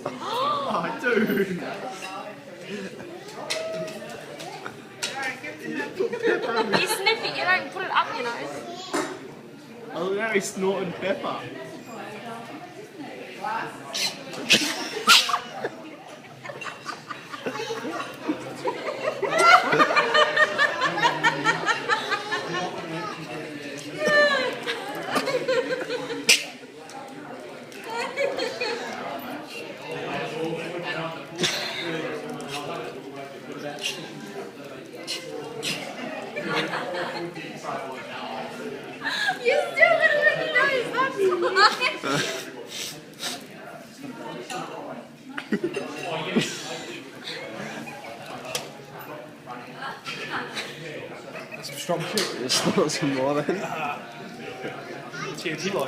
Oh, dude. You sniff it, you don't put it up your nose. Oh, now he's snorting pepper. You still got it in your nose, that's why. That's some strong shit. It's not some more then. TNT light.